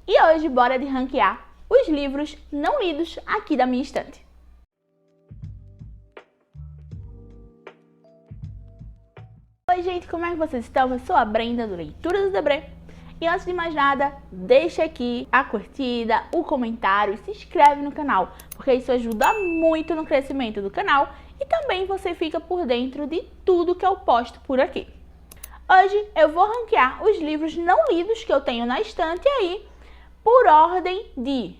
E hoje bora de ranquear os livros não lidos aqui da minha estante. Oi gente, como é que vocês estão? Eu sou a Brenda do Leitura do Debré. E antes de mais nada, deixa aqui a curtida, o comentário e se inscreve no canal, porque isso ajuda muito no crescimento do canal e também você fica por dentro de tudo que eu posto por aqui. Hoje eu vou ranquear os livros não lidos que eu tenho na estante aí, por ordem de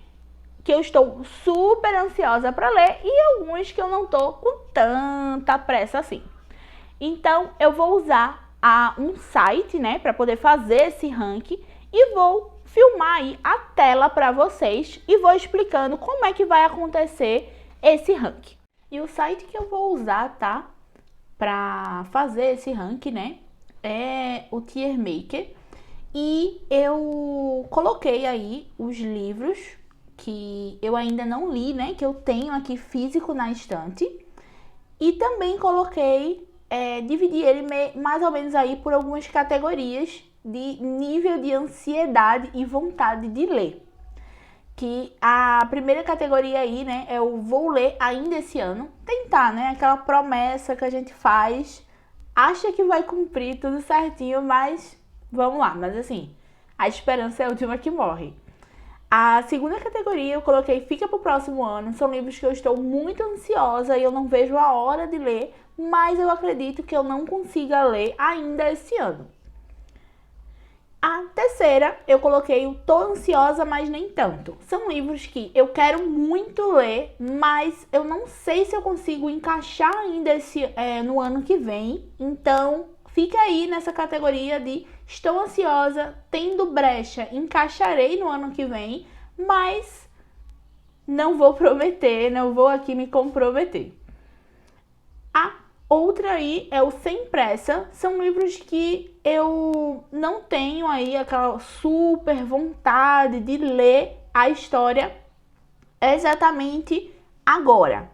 que eu estou super ansiosa para ler e alguns que eu não tô com tanta pressa assim. Então eu vou usar um site, né, para poder fazer esse ranking e vou filmar aí a tela para vocês e vou explicando como é que vai acontecer esse ranking. E o site que eu vou usar, tá, para fazer esse ranking, né, é o Tier Maker. E eu coloquei aí os livros que eu ainda não li, né, que eu tenho aqui físico na estante. E também coloquei, dividi ele mais ou menos aí por algumas categorias de nível de ansiedade e vontade de ler. Que a primeira categoria aí, né, é o vou ler ainda esse ano. Tentar, né, aquela promessa que a gente faz, acha que vai cumprir tudo certinho, mas vamos lá. Mas assim, a esperança é a última que morre. A segunda categoria eu coloquei fica pro próximo ano. São livros que eu estou muito ansiosa e eu não vejo a hora de ler, mas eu acredito que eu não consiga ler ainda esse ano. A terceira eu coloquei o tô ansiosa, mas nem tanto. São livros que eu quero muito ler, mas eu não sei se eu consigo encaixar ainda no ano que vem. Então fica aí nessa categoria de estou ansiosa, tendo brecha, encaixarei no ano que vem, mas não vou prometer, não vou aqui me comprometer. A outra aí é o Sem Pressa. São livros que eu não tenho aí aquela super vontade de ler a história exatamente agora.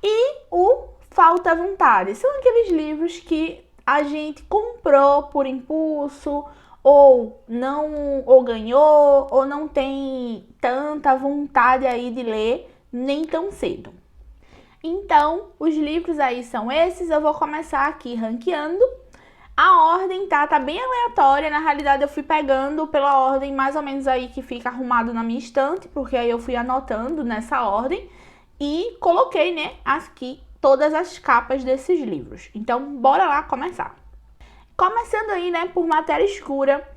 E o Falta Vontade. São aqueles livros que a gente comprou por impulso, ou ganhou, ou não tem tanta vontade aí de ler nem tão cedo. Então, os livros aí são esses. Eu vou começar aqui ranqueando. A ordem tá bem aleatória. Na realidade, eu fui pegando pela ordem mais ou menos aí que fica arrumado na minha estante, porque aí eu fui anotando nessa ordem e coloquei, né, aqui todas as capas desses livros. Então, bora lá começar. Começando aí, né, por Matéria Escura,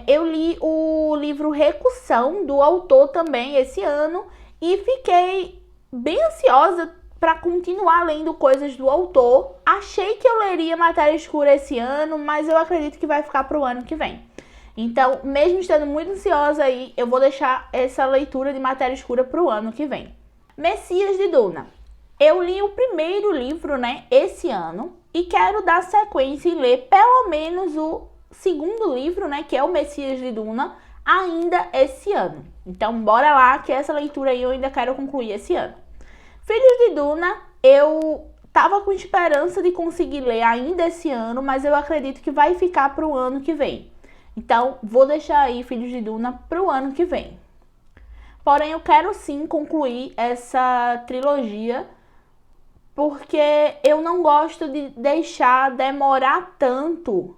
eu li o livro Recursão, do autor também, esse ano, e fiquei bem ansiosa para continuar lendo coisas do autor. Achei que eu leria Matéria Escura esse ano, mas eu acredito que vai ficar para o ano que vem. Então, mesmo estando muito ansiosa aí, eu vou deixar essa leitura de Matéria Escura para o ano que vem. Messias de Duna. Eu li o primeiro livro, né, esse ano, e quero dar sequência e ler pelo menos o segundo livro, né, que é o Messias de Duna, ainda esse ano. Então, bora lá, que essa leitura aí eu ainda quero concluir esse ano. Filhos de Duna, eu tava com esperança de conseguir ler ainda esse ano, mas eu acredito que vai ficar para o ano que vem. Então, vou deixar aí Filhos de Duna para o ano que vem. Porém, eu quero sim concluir essa trilogia, porque eu não gosto de deixar demorar tanto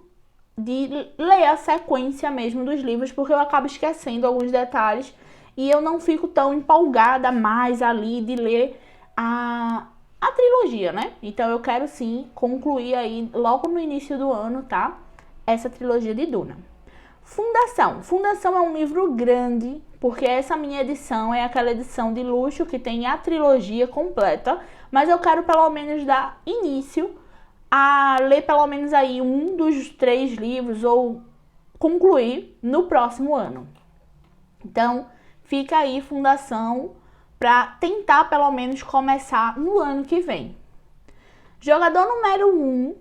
de ler a sequência mesmo dos livros, porque eu acabo esquecendo alguns detalhes e eu não fico tão empolgada mais ali de ler a trilogia, né? Então eu quero sim concluir aí logo no início do ano, tá? Essa trilogia de Duna. Fundação. Fundação é um livro grande, porque essa minha edição é aquela edição de luxo que tem a trilogia completa, mas eu quero pelo menos dar início a ler pelo menos aí um dos 3 livros ou concluir no próximo ano. Então, fica aí Fundação para tentar pelo menos começar no ano que vem. Jogador número 1,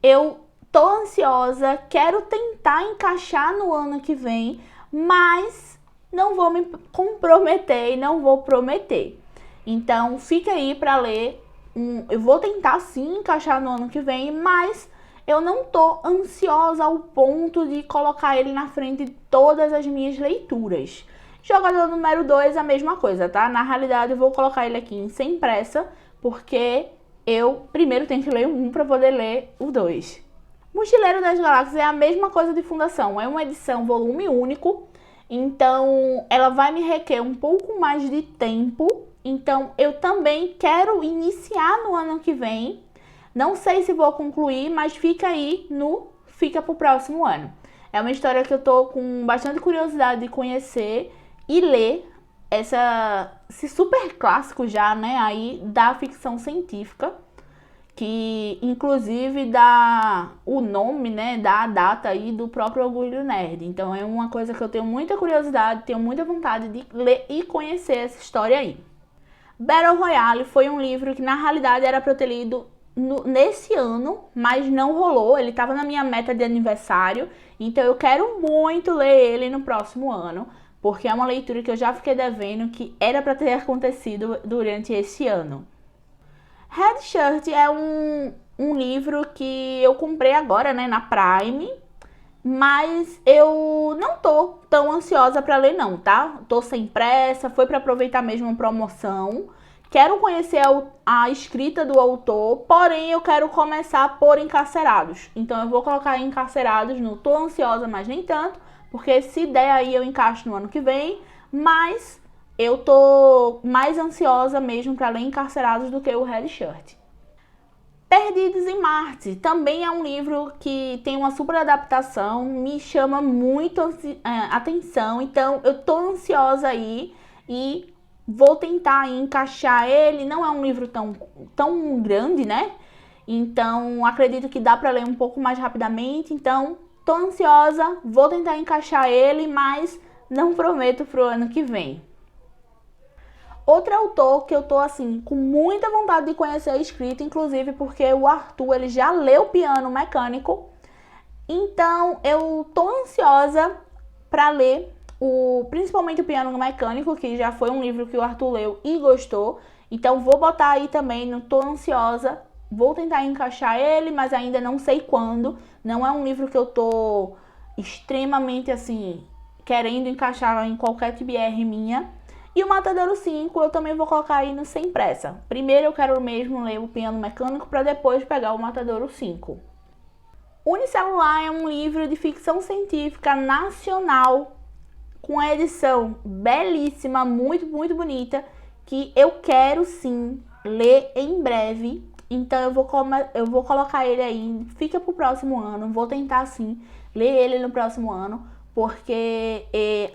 eu tô ansiosa, quero tentar encaixar no ano que vem, mas não vou me comprometer e não vou prometer. Então, fica aí para ler. Eu vou tentar sim encaixar no ano que vem, mas eu não tô ansiosa ao ponto de colocar ele na frente de todas as minhas leituras. Jogador número 2, a mesma coisa, tá? Na realidade, eu vou colocar ele aqui em sem pressa, porque eu primeiro tenho que ler um para poder ler o 2. Mochileiro das Galáxias é a mesma coisa de Fundação, é uma edição volume único, então ela vai me requer um pouco mais de tempo, então eu também quero iniciar no ano que vem. Não sei se vou concluir, mas fica pro próximo ano. É uma história que eu tô com bastante curiosidade de conhecer e ler esse super clássico já, né, aí da ficção científica, que inclusive dá o nome, né, dá a data aí do próprio Orgulho Nerd. Então é uma coisa que eu tenho muita curiosidade, tenho muita vontade de ler e conhecer essa história aí. Battle Royale foi um livro que na realidade era para eu ter lido nesse ano, mas não rolou. Ele estava na minha meta de aniversário, então eu quero muito ler ele no próximo ano, porque é uma leitura que eu já fiquei devendo, que era para ter acontecido durante esse ano. Red Shirt é um livro que eu comprei agora, né, na Prime, mas eu não tô tão ansiosa para ler não, tá? Tô sem pressa, foi para aproveitar mesmo a promoção. Quero conhecer a escrita do autor, porém eu quero começar por Encarcerados. Então eu vou colocar Encarcerados, não tô ansiosa, mas nem tanto, porque se der aí eu encaixo no ano que vem, mas eu tô mais ansiosa mesmo para ler Encarcerados do que o Red Shirt. Perdidos em Marte também é um livro que tem uma super adaptação, me chama muito atenção, então eu tô ansiosa aí e vou tentar encaixar ele. Não é um livro tão grande, né? Então acredito que dá para ler um pouco mais rapidamente, então tô ansiosa, vou tentar encaixar ele, mas não prometo pro ano que vem. Outro autor que eu tô assim com muita vontade de conhecer a escrita, inclusive porque o Arthur ele já leu Piano Mecânico, então eu tô ansiosa para ler principalmente o Piano Mecânico, que já foi um livro que o Arthur leu e gostou, então vou botar aí também, não tô ansiosa, vou tentar encaixar ele, mas ainda não sei quando. Não é um livro que eu tô extremamente assim querendo encaixar em qualquer TBR minha. E o Matadouro 5 eu também vou colocar aí no sem pressa. Primeiro eu quero mesmo ler o Piano Mecânico para depois pegar o Matadouro 5. Unicelular é um livro de ficção científica nacional com a edição belíssima, muito, muito bonita, que eu quero sim ler em breve. Então eu vou colocar ele aí, fica pro próximo ano, vou tentar sim ler ele no próximo ano, porque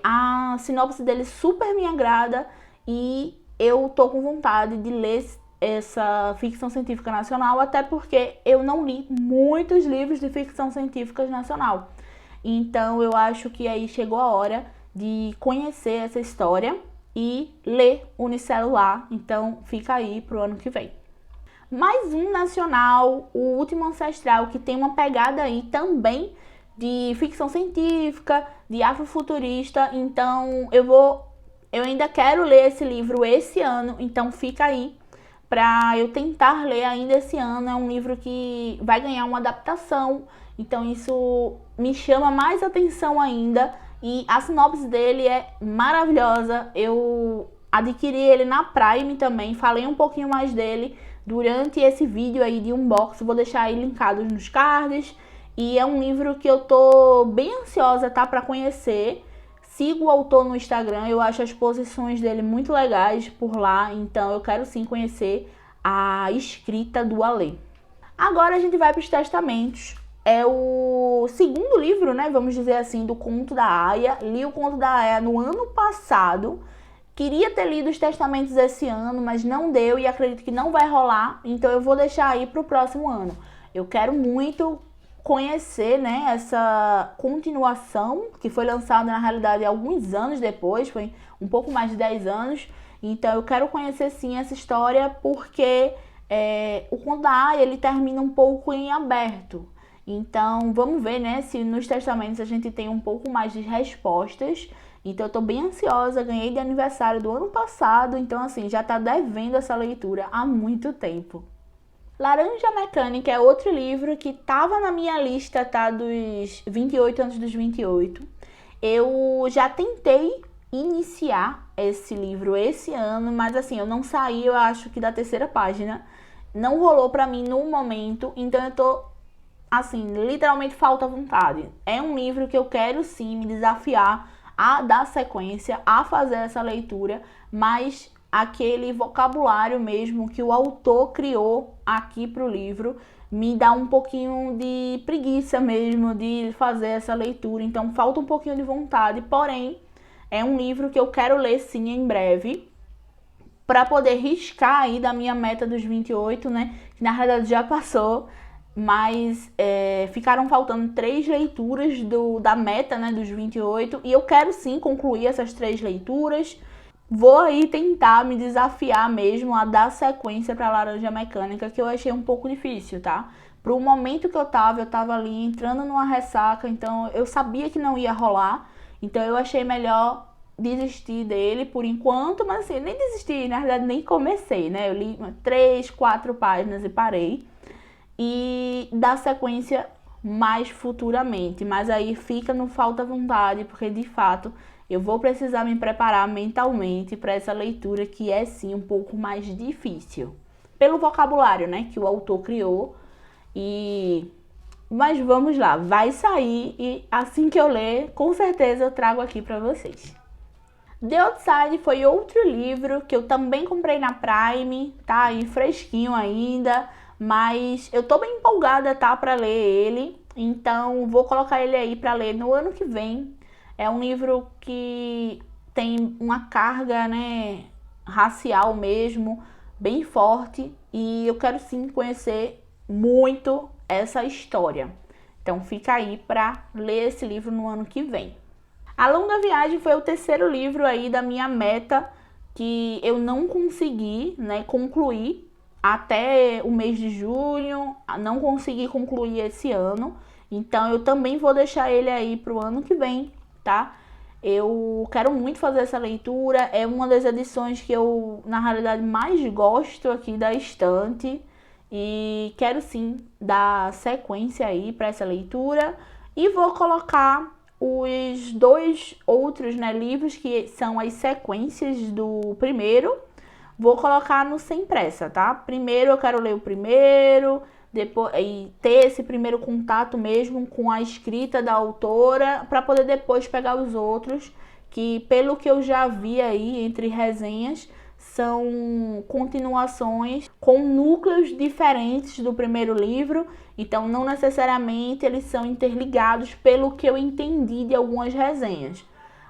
a sinopse dele super me agrada e eu tô com vontade de ler essa ficção científica nacional, até porque eu não li muitos livros de ficção científica nacional. Então eu acho que aí chegou a hora de conhecer essa história e ler Unicelular, então fica aí pro ano que vem. Mais um nacional, O Último Ancestral, que tem uma pegada aí também de ficção científica, de afrofuturista, então eu ainda quero ler esse livro esse ano, então fica aí para eu tentar ler ainda esse ano. É um livro que vai ganhar uma adaptação, então isso me chama mais atenção ainda, e a sinopse dele é maravilhosa. Eu adquiri ele na Prime também, falei um pouquinho mais dele durante esse vídeo aí de unboxing, vou deixar aí linkados nos cards. E é um livro que eu tô bem ansiosa, tá, para conhecer. Sigo o autor no Instagram, eu acho as posições dele muito legais por lá, então eu quero sim conhecer a escrita do Alê. Agora a gente vai para os testamentos. É o segundo livro, né, vamos dizer assim, do Conto da Aia. Li o Conto da Aia no ano passado. Queria ter lido os testamentos esse ano, mas não deu e acredito que não vai rolar, então eu vou deixar aí pro próximo ano. Eu quero muito conhecer, né, essa continuação que foi lançada na realidade alguns anos depois, foi um pouco mais de 10 anos, então eu quero conhecer sim essa história, porque o Conto da Aia ele termina um pouco em aberto, então vamos ver, né, se nos testamentos a gente tem um pouco mais de respostas. Então eu tô bem ansiosa, ganhei de aniversário do ano passado, então assim, já tá devendo essa leitura há muito tempo. Laranja Mecânica é outro livro que estava na minha lista, tá, dos 28 antes dos 28. Eu já tentei iniciar esse livro esse ano, mas assim, eu não saí, eu acho que da terceira página. Não rolou pra mim no momento, então eu tô, assim, literalmente falta vontade. É um livro que eu quero sim me desafiar a dar sequência, a fazer essa leitura, mas aquele vocabulário mesmo que o autor criou aqui pro livro me dá um pouquinho de preguiça mesmo de fazer essa leitura, então falta um pouquinho de vontade, porém é um livro que eu quero ler sim em breve, para poder riscar aí da minha meta dos 28, né, que na realidade já passou, mas ficaram faltando 3 leituras da meta, né, dos 28, e eu quero sim concluir essas 3 leituras. Vou aí tentar me desafiar mesmo a dar sequência para Laranja Mecânica, que eu achei um pouco difícil, tá? Pro momento que eu tava ali entrando numa ressaca, então eu sabia que não ia rolar, então eu achei melhor desistir dele por enquanto, mas assim, nem desisti, na verdade nem comecei, né? Eu li 3, 4 páginas e parei, e dar sequência mais futuramente, mas aí fica no falta vontade, porque de fato eu vou precisar me preparar mentalmente para essa leitura que é sim um pouco mais difícil, pelo vocabulário, né, que o autor criou. Mas vamos lá, vai sair e assim que eu ler, com certeza eu trago aqui para vocês. The Outside foi outro livro que eu também comprei na Prime, tá aí fresquinho ainda, mas eu tô bem empolgada, tá, para ler ele, então vou colocar ele aí para ler no ano que vem. É um livro que tem uma carga, né, racial mesmo, bem forte, e eu quero sim conhecer muito essa história. Então fica aí para ler esse livro no ano que vem. A Longa Viagem foi o terceiro livro aí da minha meta que eu não consegui, né, concluir até o mês de junho, não consegui concluir esse ano. Então eu também vou deixar ele aí pro ano que vem, tá? Eu quero muito fazer essa leitura, é uma das edições que eu, na realidade, mais gosto aqui da estante. E quero sim dar sequência aí para essa leitura. E vou colocar os 2 outros, né, livros que são as sequências do primeiro. Vou colocar no Sem Pressa, tá? Primeiro eu quero ler o primeiro, depois e ter esse primeiro contato mesmo com a escrita da autora, para poder depois pegar os outros, que pelo que eu já vi aí entre resenhas, são continuações com núcleos diferentes do primeiro livro, então não necessariamente eles são interligados, pelo que eu entendi de algumas resenhas.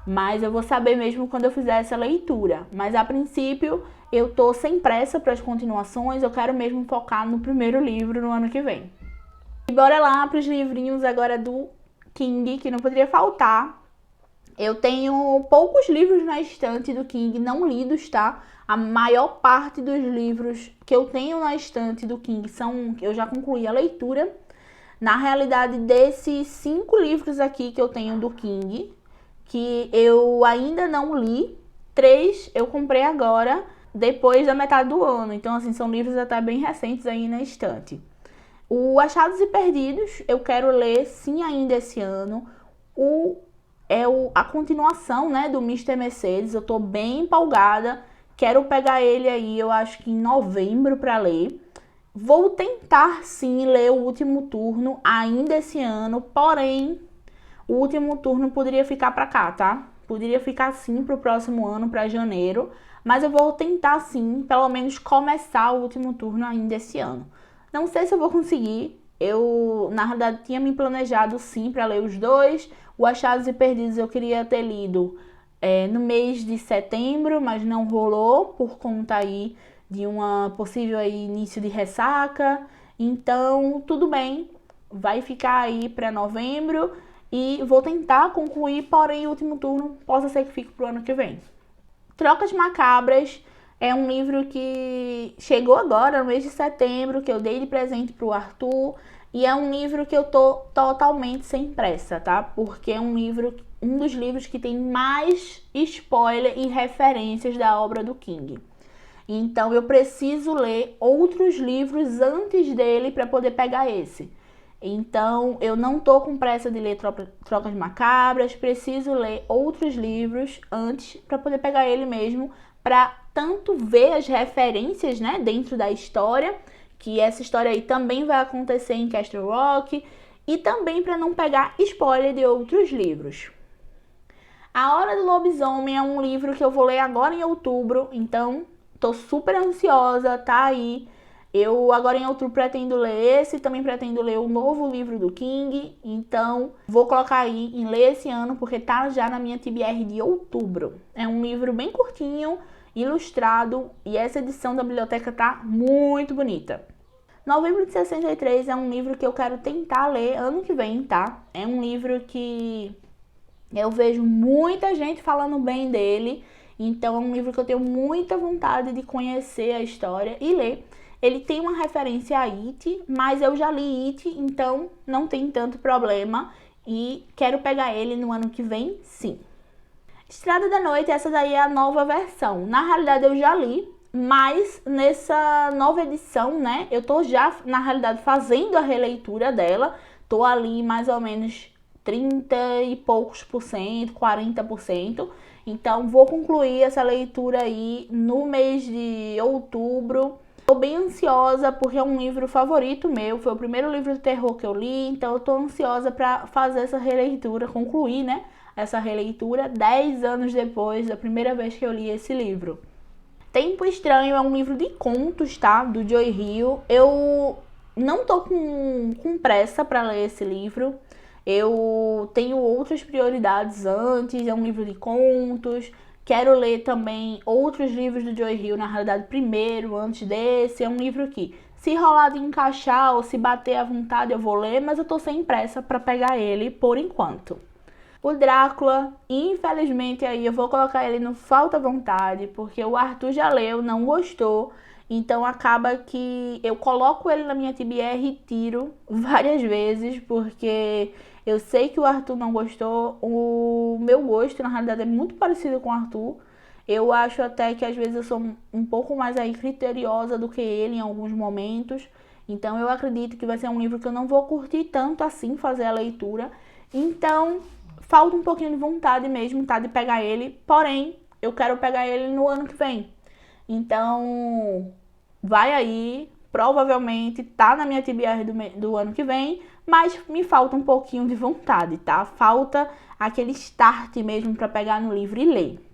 Mas eu vou saber mesmo quando eu fizer essa leitura. Mas a princípio eu tô sem pressa para as continuações, eu quero mesmo focar no primeiro livro no ano que vem. E bora lá para os livrinhos agora do King, que não poderia faltar. Eu tenho poucos livros na estante do King não lidos, tá? A maior parte dos livros que eu tenho na estante do King são eu já concluí a leitura. Na realidade, desses 5 livros aqui que eu tenho do King, que eu ainda não li, 3 eu comprei agora, depois da metade do ano. Então, assim, são livros até bem recentes aí na estante. O Achados e Perdidos, eu quero ler sim ainda esse ano. A continuação, né, do Mr. Mercedes, eu tô bem empolgada. Quero pegar ele aí, eu acho que em novembro para ler. Vou tentar sim ler o Último Turno ainda esse ano, porém o Último Turno poderia ficar para cá, tá? Poderia ficar sim pro próximo ano, para janeiro, mas eu vou tentar sim, pelo menos começar o Último Turno ainda esse ano. Não sei se eu vou conseguir. Eu, na verdade, tinha me planejado sim para ler os 2. O Achados e Perdidos eu queria ter lido no mês de setembro, mas não rolou por conta aí de uma possível aí início de ressaca. Então, tudo bem, vai ficar aí para novembro e vou tentar concluir, porém o Último Turno possa ser que fique pro ano que vem. Trocas Macabras é um livro que chegou agora, no mês de setembro, que eu dei de presente pro Arthur. E é um livro que eu tô totalmente sem pressa, tá? Porque é um dos livros que tem mais spoiler e referências da obra do King. Então eu preciso ler outros livros antes dele para poder pegar esse. Então eu não tô com pressa de ler Trocas Macabras, preciso ler outros livros antes para poder pegar ele mesmo, para tanto ver as referências, né, dentro da história, que essa história aí também vai acontecer em Castle Rock, e também para não pegar spoiler de outros livros. A Hora do Lobisomem é um livro que eu vou ler agora em outubro, então tô super ansiosa, tá aí. Eu agora em outubro pretendo ler esse, também pretendo ler o novo livro do King, então vou colocar aí em ler esse ano, porque tá já na minha TBR de outubro. É um livro bem curtinho, ilustrado, e essa edição da biblioteca tá muito bonita. Novembro de 63 é um livro que eu quero tentar ler ano que vem, tá? É um livro que eu vejo muita gente falando bem dele, então é um livro que eu tenho muita vontade de conhecer a história e ler. Ele tem uma referência a It, mas eu já li It, então não tem tanto problema e quero pegar ele no ano que vem, sim. Estrada da Noite, essa daí é a nova versão. Na realidade eu já li, mas nessa nova edição, né, eu tô já, na realidade, fazendo a releitura dela. Tô ali mais ou menos 30 e poucos por cento, 40%. Então vou concluir essa leitura aí no mês de outubro. Tô bem ansiosa porque é um livro favorito meu, foi o primeiro livro de terror que eu li, então eu tô ansiosa para fazer essa releitura, concluir, né, essa releitura 10 anos depois da primeira vez que eu li esse livro. Tempo Estranho é um livro de contos, tá, do Joy Hill. Eu não tô com pressa para ler esse livro, eu tenho outras prioridades antes, é um livro de contos. Quero ler também outros livros do Joy Hill, na realidade, primeiro, antes desse. É um livro que, se rolar de encaixar ou se bater à vontade, eu vou ler, mas eu tô sem pressa para pegar ele por enquanto. O Drácula, infelizmente, aí eu vou colocar ele no falta vontade, porque o Arthur já leu, não gostou. Então acaba que eu coloco ele na minha TBR e tiro várias vezes, porque eu sei que o Arthur não gostou. O meu gosto, na realidade, é muito parecido com o Arthur. Eu acho até que às vezes eu sou um pouco mais aí criteriosa do que ele em alguns momentos. Então eu acredito que vai ser um livro que eu não vou curtir tanto assim fazer a leitura. Então falta um pouquinho de vontade mesmo, tá, de pegar ele. Porém, eu quero pegar ele no ano que vem. Então vai aí, provavelmente tá na minha TBR do ano que vem, mas me falta um pouquinho de vontade, tá? Falta aquele start mesmo para pegar no livro e ler.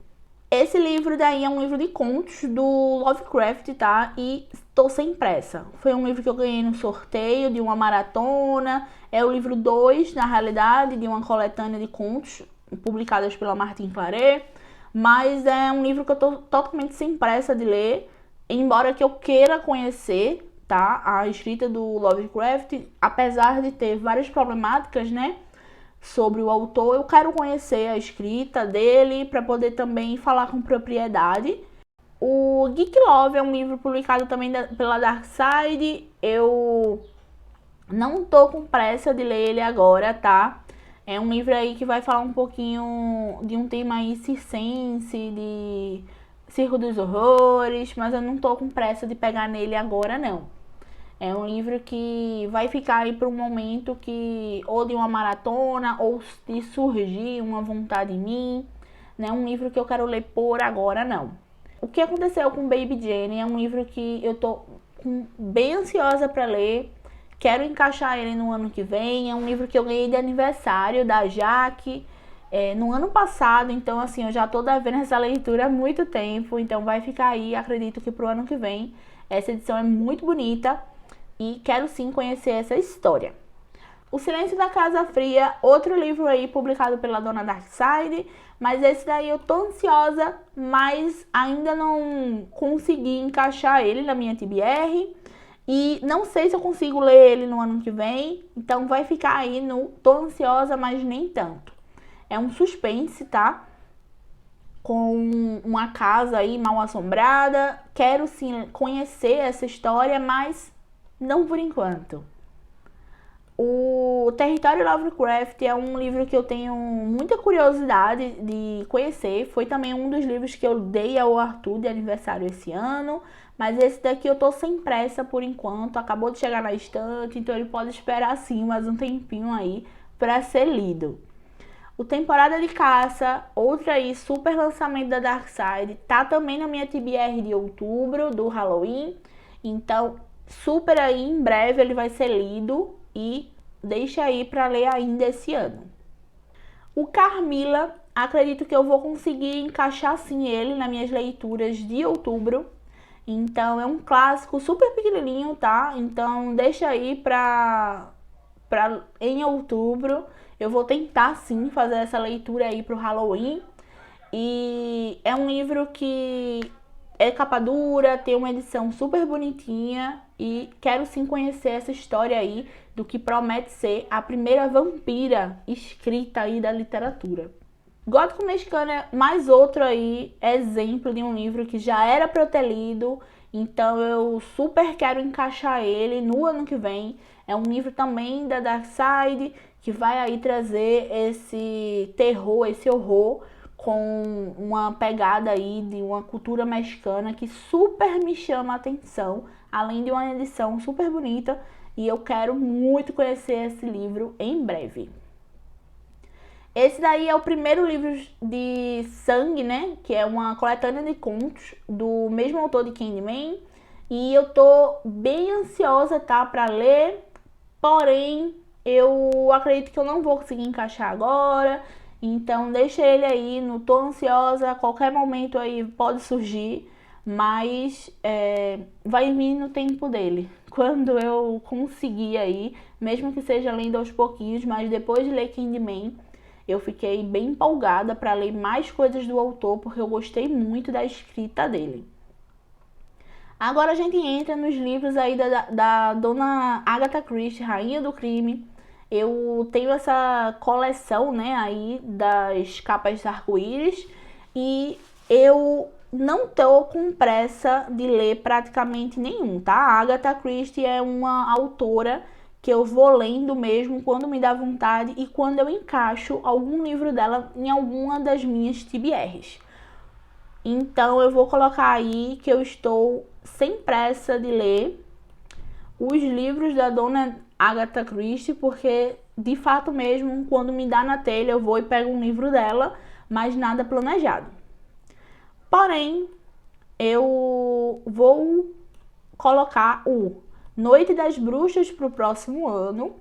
Esse livro daí é um livro de contos do Lovecraft, tá? E tô sem pressa. Foi um livro que eu ganhei no sorteio de uma maratona. É o livro 2, na realidade, de uma coletânea de contos publicadas pela Martin Claret. Mas é um livro que eu tô totalmente sem pressa de ler. Embora que eu queira conhecer, tá, a escrita do Lovecraft, apesar de ter várias problemáticas, né, sobre o autor, eu quero conhecer a escrita dele para poder também falar com propriedade. O Geek Love é um livro publicado também pela Dark Side. Eu não tô com pressa de ler ele agora, tá? É um livro aí que vai falar um pouquinho de um tema aí circense, de Circo dos Horrores, mas eu não tô com pressa de pegar nele agora, não. É um livro que vai ficar aí para um momento que, ou de uma maratona, ou de surgir uma vontade em mim. Não é um livro que eu quero ler por agora, não. O que aconteceu com Baby Jane é um livro que eu tô bem ansiosa para ler. Quero encaixar ele no ano que vem. É um livro que eu ganhei de aniversário da Jaque. No ano passado, então assim, eu já tô devendo essa leitura há muito tempo, então vai ficar aí, acredito que pro ano que vem. Essa edição é muito bonita e quero sim conhecer essa história. O Silêncio da Casa Fria, outro livro aí publicado pela dona Darkside, mas esse daí eu tô ansiosa, mas ainda não consegui encaixar ele na minha TBR. E não sei se eu consigo ler ele no ano que vem, então vai ficar aí no tô ansiosa, mas nem tanto. É um suspense, tá? Com uma casa aí mal assombrada. Quero sim conhecer essa história, mas não por enquanto. O Território Lovecraft é um livro que eu tenho muita curiosidade de conhecer. Foi também um dos livros que eu dei ao Arthur de aniversário esse ano. Mas esse daqui eu tô sem pressa por enquanto. Acabou de chegar na estante, então ele pode esperar sim mais um tempinho aí para ser lido. O Temporada de Caça, outro aí super lançamento da Dark Side, tá também na minha TBR de outubro, do Halloween. Então, super aí, em breve ele vai ser lido e deixa aí para ler ainda esse ano. O Carmilla, acredito que eu vou conseguir encaixar sim ele nas minhas leituras de outubro. Então, é um clássico super pequenininho, tá? Então, deixa aí em outubro. Eu vou tentar sim fazer essa leitura aí pro Halloween. E é um livro que é capa dura, tem uma edição super bonitinha e quero sim conhecer essa história aí do que promete ser a primeira vampira escrita aí da literatura. Gótico Mexicano é mais outro aí exemplo de um livro que já era para eu ter lido, então eu super quero encaixar ele no ano que vem. É um livro também da Dark Side que vai aí trazer esse terror, esse horror com uma pegada aí de uma cultura mexicana que super me chama a atenção, além de uma edição super bonita, e eu quero muito conhecer esse livro em breve. Esse daí é o primeiro livro de Sangue, né, que é uma coletânea de contos do mesmo autor de Candyman, e eu tô bem ansiosa, tá, para ler, porém eu acredito que eu não vou conseguir encaixar agora. Então deixa ele aí, não tô ansiosa, a qualquer momento aí pode surgir, mas vai vir no tempo dele. Quando eu conseguir aí, mesmo que seja lendo aos pouquinhos, mas depois de ler Candyman, eu fiquei bem empolgada para ler mais coisas do autor, porque eu gostei muito da escrita dele. Agora a gente entra nos livros aí da dona Agatha Christie, Rainha do Crime. Eu tenho essa coleção, né, aí das capas arco-íris e eu não tô com pressa de ler praticamente nenhum, tá? A Agatha Christie é uma autora que eu vou lendo mesmo quando me dá vontade e quando eu encaixo algum livro dela em alguma das minhas TBRs. Então eu vou colocar aí que eu estou sem pressa de ler os livros da dona Agatha Christie, porque de fato mesmo, quando me dá na telha, eu vou e pego um livro dela, mas nada planejado. Porém, eu vou colocar o Noite das Bruxas para o próximo ano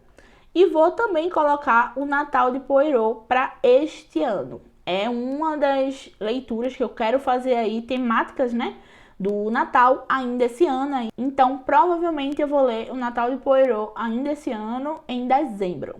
e vou também colocar o Natal de Poirot para este ano. É uma das leituras que eu quero fazer aí, temáticas, né, do Natal ainda esse ano. Então, provavelmente eu vou ler o Natal de Poirot ainda esse ano, em dezembro.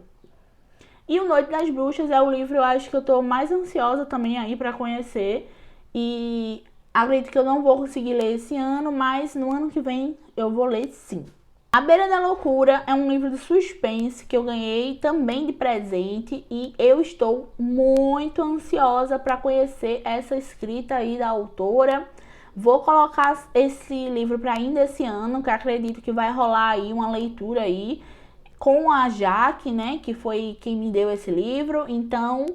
E o Noite das Bruxas é o livro, eu acho que eu tô mais ansiosa também aí para conhecer. E acredito que eu não vou conseguir ler esse ano, mas no ano que vem eu vou ler sim. A Beira da Loucura é um livro de suspense que eu ganhei também de presente e eu estou muito ansiosa para conhecer essa escrita aí da autora. Vou colocar esse livro para ainda esse ano, que acredito que vai rolar aí uma leitura aí com a Jaque, né, que foi quem me deu esse livro. Então,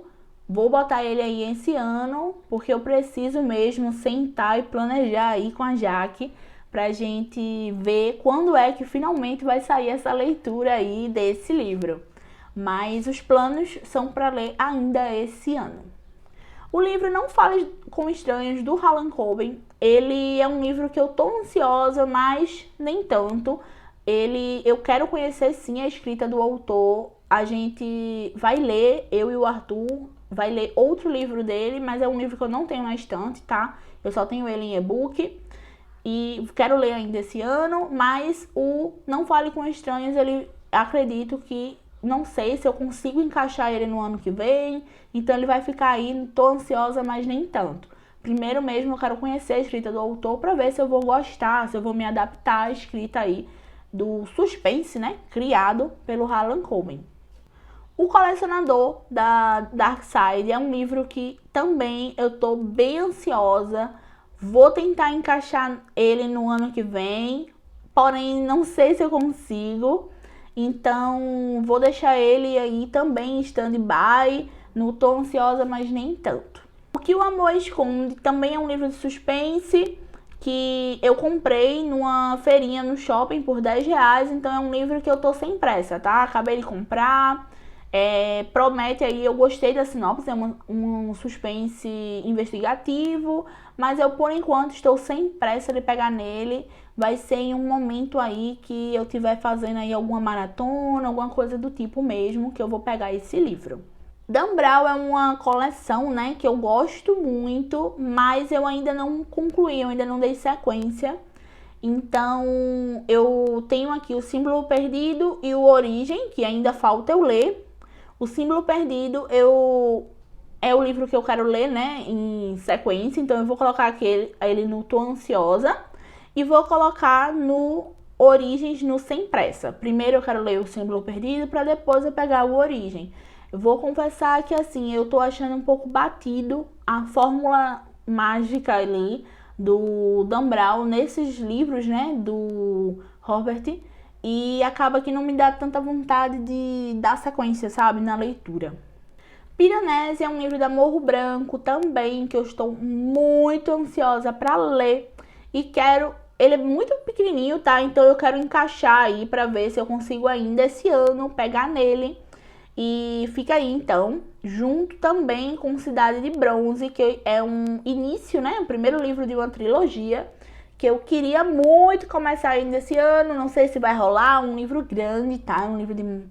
vou botar ele aí esse ano, porque eu preciso mesmo sentar e planejar aí com a Jaque pra gente ver quando é que finalmente vai sair essa leitura aí desse livro. Mas os planos são para ler ainda esse ano. O livro Não Fale com Estranhos, do Harlan Coben, ele é um livro que eu tô ansiosa, mas nem tanto. Eu quero conhecer sim a escrita do autor. A gente vai ler, eu e o Arthur, vai ler outro livro dele, mas é um livro que eu não tenho na estante, tá? Eu só tenho ele em e-book. E quero ler ainda esse ano, mas o Não Fale com Estranhos, ele acredito que, não sei se eu consigo encaixar ele no ano que vem, então ele vai ficar aí, tô ansiosa, mas nem tanto. Primeiro mesmo eu quero conhecer a escrita do autor para ver se eu vou gostar, se eu vou me adaptar à escrita aí do suspense, né, criado pelo Harlan Coben. O Colecionador, da Dark Side, é um livro que também eu tô bem ansiosa. Vou tentar encaixar ele no ano que vem, porém não sei se eu consigo. Então vou deixar ele aí também em stand-by. Não tô ansiosa, mas nem tanto. O que o Amor Esconde também é um livro de suspense que eu comprei numa feirinha no shopping por R$10, então é um livro que eu tô sem pressa, tá? Acabei de comprar, promete aí, eu gostei da sinopse, é um suspense investigativo, mas eu por enquanto estou sem pressa de pegar nele, vai ser em um momento aí que eu estiver fazendo aí alguma maratona, alguma coisa do tipo mesmo, que eu vou pegar esse livro. Dan Brown é uma coleção, né, que eu gosto muito, mas eu ainda não concluí, eu ainda não dei sequência. Então, eu tenho aqui o Símbolo Perdido e o Origem, que ainda falta eu ler. O Símbolo Perdido é o livro que eu quero ler, né, em sequência, então eu vou colocar ele no Tô Ansiosa e vou colocar no Origens no Sem Pressa. Primeiro eu quero ler o Símbolo Perdido para depois eu pegar o Origem. Eu vou confessar que assim, eu tô achando um pouco batido a fórmula mágica ali do Dan Brown nesses livros, né, do Robert, e acaba que não me dá tanta vontade de dar sequência, sabe, na leitura. Piranesi é um livro da Morro Branco também, que eu estou muito ansiosa para ler e quero. Ele é muito pequenininho, tá? Então eu quero encaixar aí para ver se eu consigo ainda esse ano pegar nele. E fica aí então, junto também com Cidade de Bronze, que é um início, né? O primeiro livro de uma trilogia que eu queria muito começar ainda esse ano. Não sei se vai rolar, um livro grande, tá? Um livro de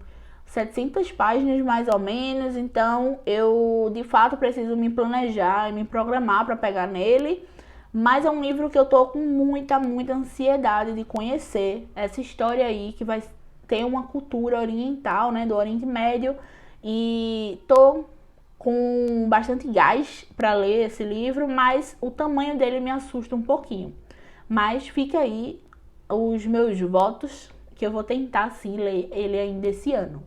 700 páginas mais ou menos. Então eu de fato preciso me planejar e me programar para pegar nele. Mas é um livro que eu tô com muita ansiedade de conhecer essa história aí que vai tem uma cultura oriental, né, do Oriente Médio, e tô com bastante gás para ler esse livro, mas o tamanho dele me assusta um pouquinho. Mas fica aí os meus votos, que eu vou tentar sim ler ele ainda esse ano.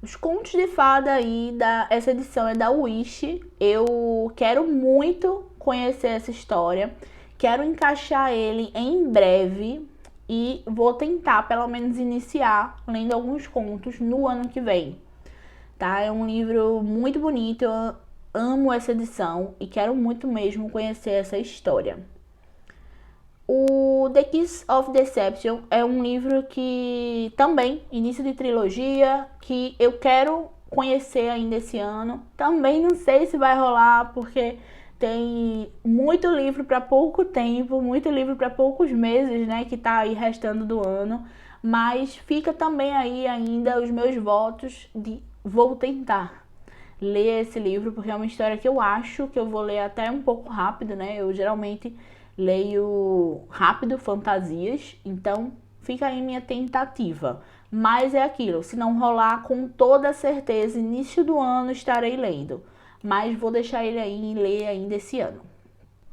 Os contos de fada aí, essa edição é da Wish, eu quero muito conhecer essa história, quero encaixar ele em breve, e vou tentar, pelo menos, iniciar lendo alguns contos no ano que vem, tá? É um livro muito bonito, eu amo essa edição e quero muito mesmo conhecer essa história. O The Kiss of Deception é um livro que também, início de trilogia, que eu quero conhecer ainda esse ano. Também não sei se vai rolar, porque tem muito livro para pouco tempo, muito livro para poucos meses, né, que tá aí restando do ano, mas fica também aí ainda os meus votos de vou tentar ler esse livro, porque é uma história que eu acho que eu vou ler até um pouco rápido, né, eu geralmente leio rápido fantasias, então fica aí minha tentativa, mas é aquilo, se não rolar, com toda certeza, início do ano estarei lendo. Mas vou deixar ele aí e ler ainda esse ano.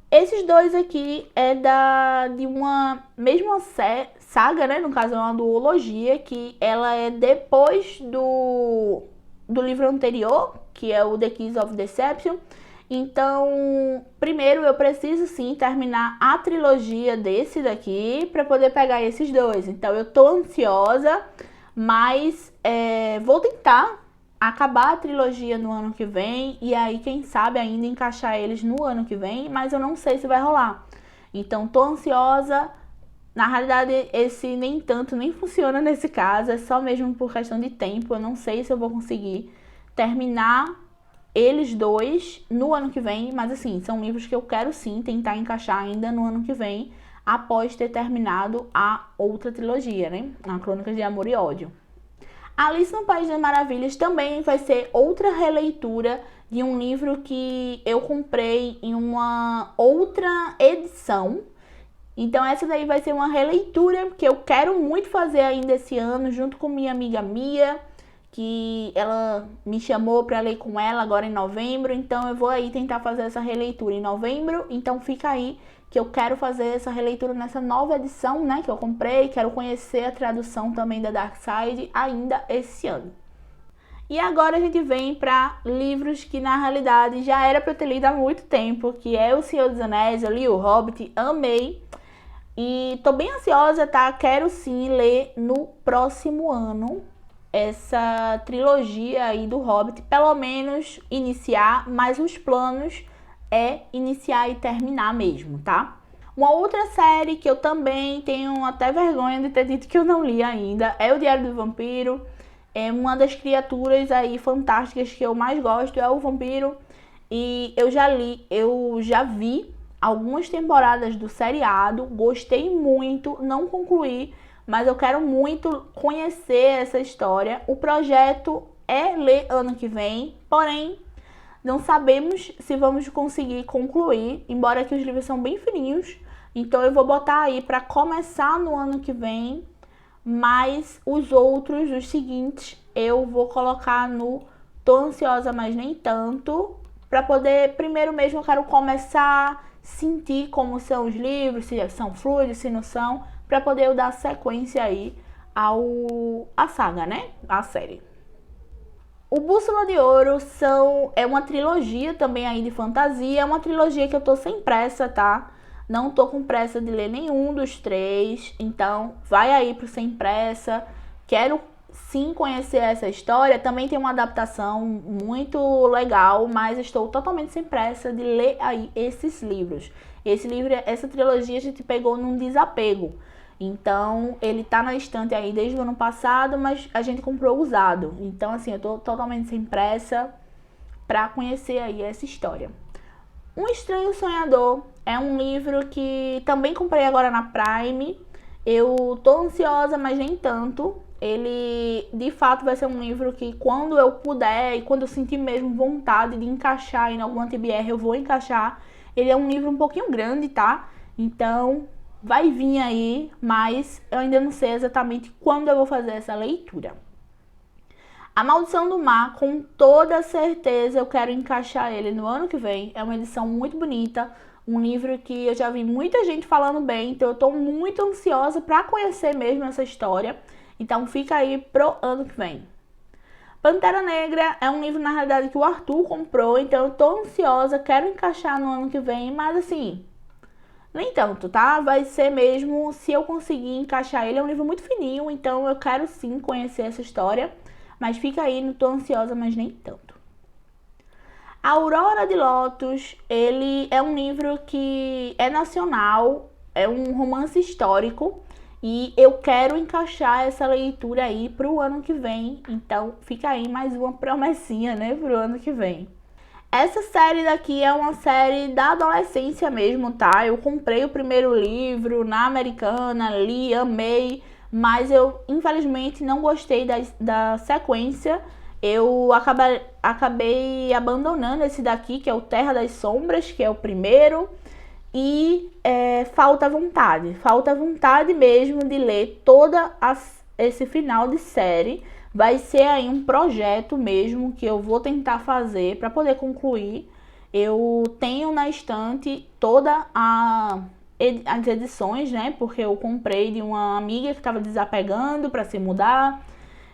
Esses dois aqui é de uma mesma saga, né? No caso é uma duologia, que ela é depois do livro anterior, que é o The Kiss of Deception. Então, primeiro eu preciso sim terminar a trilogia desse daqui para poder pegar esses dois. Então eu tô ansiosa, mas vou tentar acabar a trilogia no ano que vem e aí quem sabe ainda encaixar eles no ano que vem, mas eu não sei se vai rolar. Então tô ansiosa. Na realidade esse nem tanto, nem funciona nesse caso, é só mesmo por questão de tempo. Eu não sei se eu vou conseguir terminar eles dois no ano que vem, mas assim, são livros que eu quero sim tentar encaixar ainda no ano que vem, após ter terminado a outra trilogia, né? A Crônicas de Amor e Ódio. Alice no País das Maravilhas também vai ser outra releitura de um livro que eu comprei em uma outra edição. Então essa daí vai ser uma releitura que eu quero muito fazer ainda esse ano, junto com minha amiga Mia, que ela me chamou para ler com ela agora em novembro. Então eu vou aí tentar fazer essa releitura em novembro. Então fica aí que eu quero fazer essa releitura nessa nova edição, né, que eu comprei. Quero conhecer a tradução também da Darkside ainda esse ano. E agora a gente vem para livros que na realidade já era para eu ter lido há muito tempo, que é O Senhor dos Anéis. Eu li O Hobbit, amei. E tô bem ansiosa, tá? Quero sim ler no próximo ano essa trilogia aí do Hobbit, pelo menos iniciar, mas os planos é iniciar e terminar mesmo, tá? Uma outra série que eu também tenho até vergonha de ter dito que eu não li ainda é o Diário do Vampiro. É uma das criaturas aí fantásticas que eu mais gosto, é o vampiro. E eu já vi algumas temporadas do seriado, gostei muito, não concluí, mas eu quero muito conhecer essa história. O projeto é ler ano que vem, porém não sabemos se vamos conseguir concluir, embora que os livros são bem fininhos. Então eu vou botar aí para começar no ano que vem, mas os outros, os seguintes, eu vou colocar no tô ansiosa, mas nem tanto, para poder, primeiro mesmo eu quero começar, sentir como são os livros, se são fluidos, se não são, para poder eu dar sequência aí à saga, né? A série. O Bússola de Ouro é uma trilogia também aí de fantasia, é uma trilogia que eu tô sem pressa, tá? Não tô com pressa de ler nenhum dos três, então vai aí pro sem pressa. Quero sim conhecer essa história, também tem uma adaptação muito legal, mas estou totalmente sem pressa de ler aí esses livros. Essa trilogia a gente pegou num desapego. Então, ele tá na estante aí desde o ano passado, mas a gente comprou usado. Então, assim, eu tô totalmente sem pressa pra conhecer aí essa história. Um Estranho Sonhador é um livro que também comprei agora na Prime. Eu tô ansiosa, mas nem tanto. Ele, de fato, vai ser um livro que quando eu puder e quando eu sentir mesmo vontade de encaixar em alguma TBR, eu vou encaixar. Ele é um livro um pouquinho grande, tá? Então, vai vir aí, mas eu ainda não sei exatamente quando eu vou fazer essa leitura. A Maldição do Mar, com toda certeza eu quero encaixar ele no ano que vem. É uma edição muito bonita, um livro que eu já vi muita gente falando bem, então eu tô muito ansiosa para conhecer mesmo essa história. Então fica aí pro ano que vem. Pantera Negra é um livro, na realidade, que o Arthur comprou, então eu tô ansiosa, quero encaixar no ano que vem, mas assim, nem tanto, tá? Vai ser mesmo se eu conseguir encaixar ele. É um livro muito fininho, então eu quero sim conhecer essa história. Mas fica aí, não tô ansiosa, mas nem tanto. A Aurora de Lotus, ele é um livro que é nacional, é um romance histórico. E eu quero encaixar essa leitura aí pro ano que vem. Então fica aí mais uma promessinha, né, pro ano que vem. Essa série daqui é uma série da adolescência mesmo, tá? Eu comprei o primeiro livro na Americana, li, amei, mas eu infelizmente não gostei da sequência. Eu acabei abandonando esse daqui, que é o Terra das Sombras, que é o primeiro. E falta vontade mesmo de ler esse final de série. Vai ser aí um projeto mesmo que eu vou tentar fazer para poder concluir. Eu tenho na estante todas as edições, né? Porque eu comprei de uma amiga que estava desapegando para se mudar.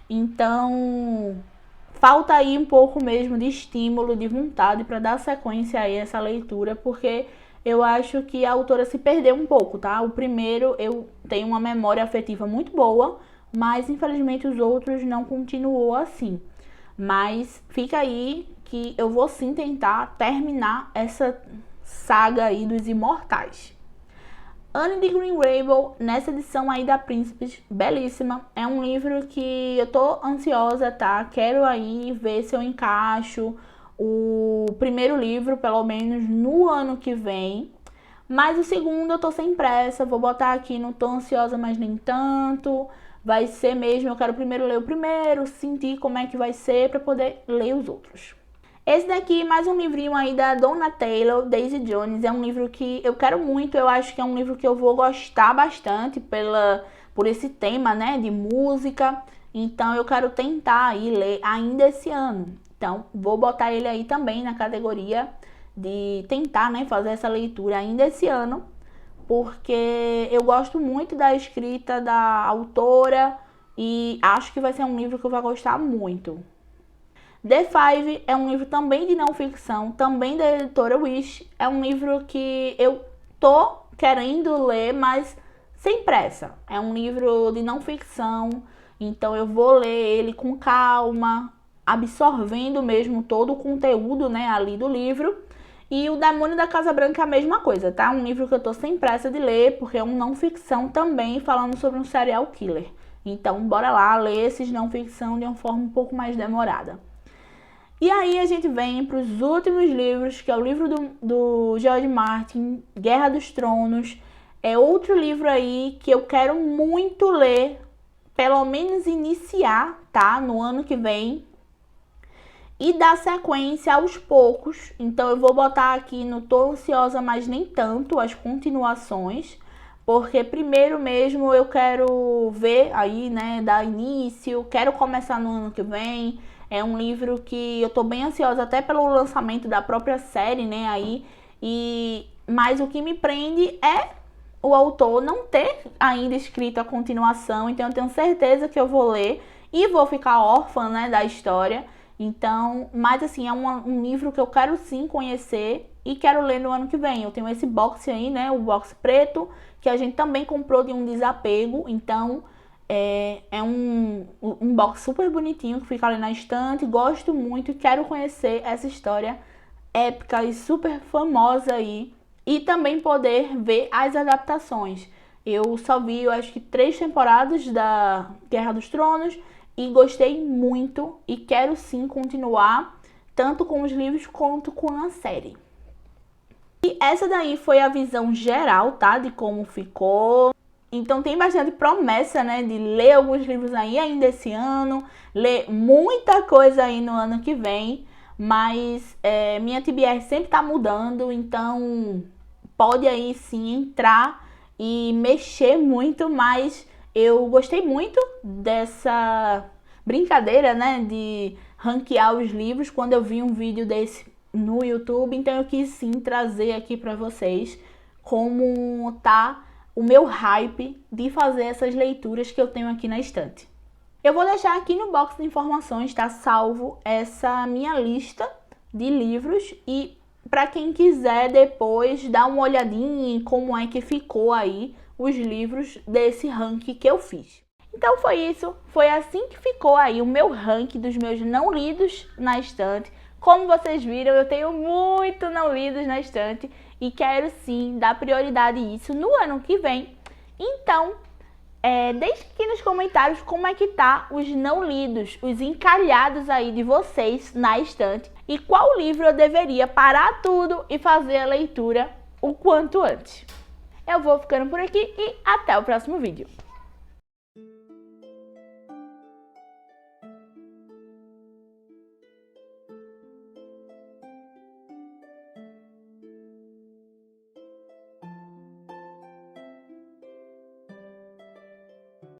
Então, falta aí um pouco mesmo de estímulo, de vontade para dar sequência aí a essa leitura, porque eu acho que a autora se perdeu um pouco, tá? O primeiro eu tenho uma memória afetiva muito boa, mas infelizmente os outros não continuou assim. Mas fica aí que eu vou sim tentar terminar essa saga aí dos Imortais. Anne de Green Gables, nessa edição aí da Príncipes, belíssima. É um livro que eu tô ansiosa, tá? Quero aí ver se eu encaixo o primeiro livro, pelo menos no ano que vem. Mas o segundo eu tô sem pressa, vou botar aqui, não tô ansiosa, mas nem tanto. Vai ser mesmo, eu quero primeiro ler o primeiro, sentir como é que vai ser para poder ler os outros. Esse daqui, mais um livrinho aí da Donna Taylor, Daisy Jones, é um livro que eu quero muito, eu acho que é um livro que eu vou gostar bastante por esse tema, né, de música. Então eu quero tentar aí ler ainda esse ano. Então vou botar ele aí também na categoria de tentar, né, fazer essa leitura ainda esse ano, porque eu gosto muito da escrita da autora e acho que vai ser um livro que eu vou gostar muito. The Five é um livro também de não ficção, também da editora Wish. É um livro que eu tô querendo ler, mas sem pressa. É um livro de não ficção, então eu vou ler ele com calma, absorvendo mesmo todo o conteúdo, né, ali do livro. E o Demônio da Casa Branca é a mesma coisa, tá? Um livro que eu tô sem pressa de ler, porque é um não ficção também, falando sobre um serial killer. Então, bora lá ler esses não ficção de uma forma um pouco mais demorada. E aí a gente vem para os últimos livros, que é o livro do George Martin, Guerra dos Tronos. É outro livro aí que eu quero muito ler, pelo menos iniciar, tá? No ano que vem. E dar sequência aos poucos. Então eu vou botar aqui no Tô Ansiosa, mas nem tanto, as continuações. Porque primeiro mesmo eu quero ver aí, né, dar início, quero começar no ano que vem. É um livro que eu tô bem ansiosa até pelo lançamento da própria série, né, aí. Mas o que me prende é o autor não ter ainda escrito a continuação. Então eu tenho certeza que eu vou ler e vou ficar órfã, né, da história. Então, mas assim, é um livro que eu quero sim conhecer e quero ler no ano que vem. Eu tenho esse box aí, né, o box preto, que a gente também comprou de um desapego. Então, é um box super bonitinho que fica ali na estante. Gosto muito e quero conhecer essa história épica e super famosa aí. E também poder ver as adaptações. Eu só vi, eu acho que 3 temporadas da Guerra dos Tronos. E gostei muito e quero sim continuar, tanto com os livros quanto com a série. E essa daí foi a visão geral, tá? De como ficou. Então tem bastante promessa, né? De ler alguns livros aí ainda esse ano. Ler muita coisa aí no ano que vem. Mas minha TBR sempre tá mudando, então pode aí sim entrar e mexer muito, mas eu gostei muito dessa brincadeira, né, de ranquear os livros quando eu vi um vídeo desse no YouTube. Então eu quis sim trazer aqui pra vocês como tá o meu hype de fazer essas leituras que eu tenho aqui na estante. Eu vou deixar aqui no box de informações, tá salvo essa minha lista de livros e para quem quiser depois dar uma olhadinha em como é que ficou aí os livros desse ranking que eu fiz. Então foi isso, foi assim que ficou aí o meu ranking dos meus não lidos na estante. Como vocês viram, eu tenho muito não lidos na estante e quero sim dar prioridade a isso no ano que vem. Então, deixe aqui nos comentários como é que tá os não lidos, os encalhados aí de vocês na estante e qual livro eu deveria parar tudo e fazer a leitura o quanto antes. Eu vou ficando por aqui e até o próximo vídeo.